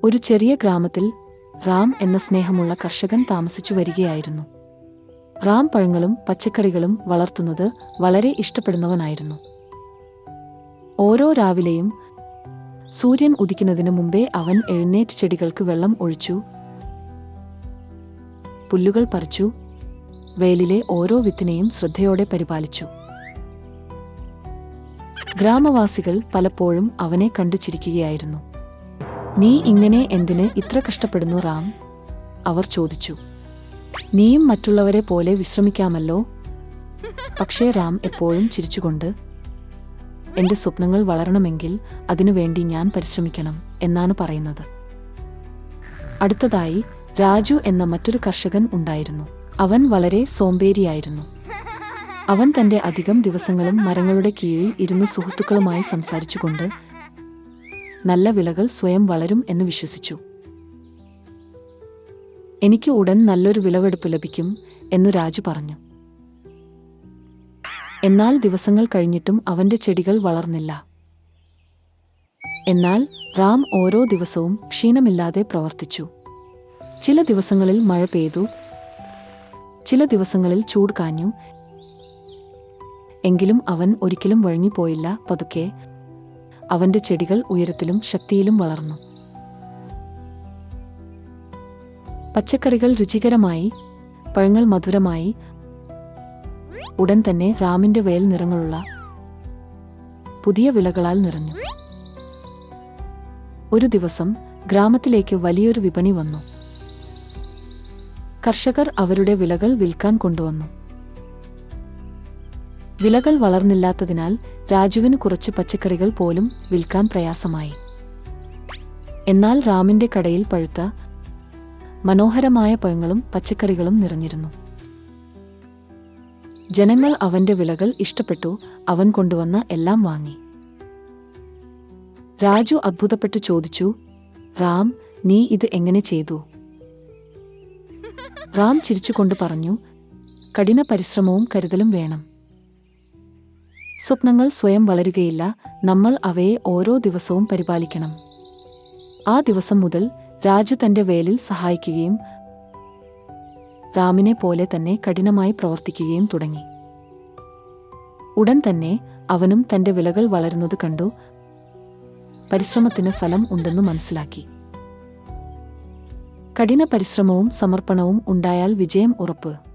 ഒരു ചെറിയ ഗ്രാമത്തിൽ റാം എന്ന സ്നേഹമുള്ള കർഷകൻ താമസിച്ചു വരികയായിരുന്നു. റാം പഴങ്ങളും പച്ചക്കറികളും വളർത്തുന്നത് വളരെ ഇഷ്ടപ്പെടുന്നവനായിരുന്നു. ഓരോ രാവിലെയും സൂര്യൻ ഉദിക്കുന്നതിനു മുമ്പേ അവൻ എഴുന്നേറ്റ് ചെടികൾക്ക് വെള്ളം ഒഴിച്ചു, പുല്ലുകൾ പറിച്ചു, വേലിലെ ഓരോ വിത്തിനെയും ശ്രദ്ധയോടെ പരിപാലിച്ചു. ഗ്രാമവാസികൾ പലപ്പോഴും അവനെ കണ്ടു ചിരിക്കുകയായിരുന്നു. "നീ ഇങ്ങനെ എന്തിന് ഇത്ര കഷ്ടപ്പെടുന്നു റാം?" അവർ ചോദിച്ചു. "നീയും മറ്റുള്ളവരെ പോലെ വിശ്രമിക്കാമല്ലോ." പക്ഷേ റാം എപ്പോഴും ചിരിച്ചുകൊണ്ട്, "എന്റെ സ്വപ്നങ്ങൾ വളരണമെങ്കിൽ അതിനുവേണ്ടി ഞാൻ പരിശ്രമിക്കണം" എന്നാണ് പറയുന്നത്. അടുത്തതായി രാജു എന്ന മറ്റൊരു കർഷകൻ ഉണ്ടായിരുന്നു. അവൻ വളരെ സോംബേരിയായിരുന്നു. അവൻ തന്റെ അധികം ദിവസങ്ങളും മരങ്ങളുടെ കീഴിൽ ഇരുന്ന് സുഹൃത്തുക്കളുമായി സംസാരിച്ചുകൊണ്ട് നല്ല വിളകൾ സ്വയം വളരും എന്ന് വിശ്വസിച്ചു. "എനിക്ക് ഉടൻ നല്ലൊരു വിളവെടുപ്പ് ലഭിക്കും" എന്നു രാജു പറഞ്ഞു. എന്നാൽ ദിവസങ്ങൾ കഴിഞ്ഞിട്ടും അവന്റെ ചെടികൾ വളർന്നില്ല. എന്നാൽ റാം ഓരോ ദിവസവും ക്ഷീണമില്ലാതെ പ്രവർത്തിച്ചു. ചില ദിവസങ്ങളിൽ മഴ പെയ്തു, ചില ദിവസങ്ങളിൽ ചൂട് കാഞ്ഞു. എങ്കിലും അവൻ ഒരിക്കലും വഴങ്ങിപ്പോയില്ല. പതുക്കെ അവന്റെ ചെടികൾ ഉയരത്തിലും ശക്തിയിലും വളർന്നു. പച്ചക്കറികൾ രുചികരമായി, പഴങ്ങൾ മധുരമായി. ഉടൻ തന്നെ റാമിന്റെ വയൽ നിറങ്ങളുള്ള പുതിയ വിളകളാൽ നിറഞ്ഞു. ഒരു ദിവസം ഗ്രാമത്തിലേക്ക് വലിയൊരു വിപണി വന്നു. കർഷകർ അവരുടെ വിളകൾ വിൽക്കാൻ കൊണ്ടുവന്നു. വിളകൾ വളർന്നില്ലാത്തതിനാൽ രാജുവിന് കുറച്ച് പച്ചക്കറികൾ പോലും വിൽക്കാൻ പ്രയാസമായി. എന്നാൽ റാമിന്റെ കടയിൽ പഴുത്ത മനോഹരമായ പഴങ്ങളും പച്ചക്കറികളും നിറഞ്ഞിരുന്നു. ജനങ്ങൾ അവന്റെ വിളകൾ ഇഷ്ടപ്പെട്ടു. അവൻ കൊണ്ടുവന്ന എല്ലാം വാങ്ങി. രാജു അത്ഭുതപ്പെട്ടു ചോദിച്ചു, "റാം, നീ ഇത് എങ്ങനെ ചെയ്തു?" റാം ചിരിച്ചുകൊണ്ട് പറഞ്ഞു, "കഠിന പരിശ്രമവും കരുതലും വേണം. സ്വപ്നങ്ങൾ സ്വയം വളരുകയില്ല, നമ്മൾ അവയെ ഓരോ ദിവസവും പരിപാലിക്കണം." ആ ദിവസം മുതൽ രാജു തന്റെ വേലിൽ സഹായിക്കുകയും റാമിനെ പോലെ തന്നെ കഠിനമായി പ്രവർത്തിക്കുകയും തുടങ്ങി. ഉടൻ തന്നെ അവനും തന്റെ വിളകൾ വളരുന്നത് കണ്ടു പരിശ്രമത്തിന് ഫലം ഉണ്ടെന്നു മനസ്സിലാക്കി. കഠിന പരിശ്രമവും സമർപ്പണവും ഉണ്ടായാൽ വിജയം ഉറപ്പ്.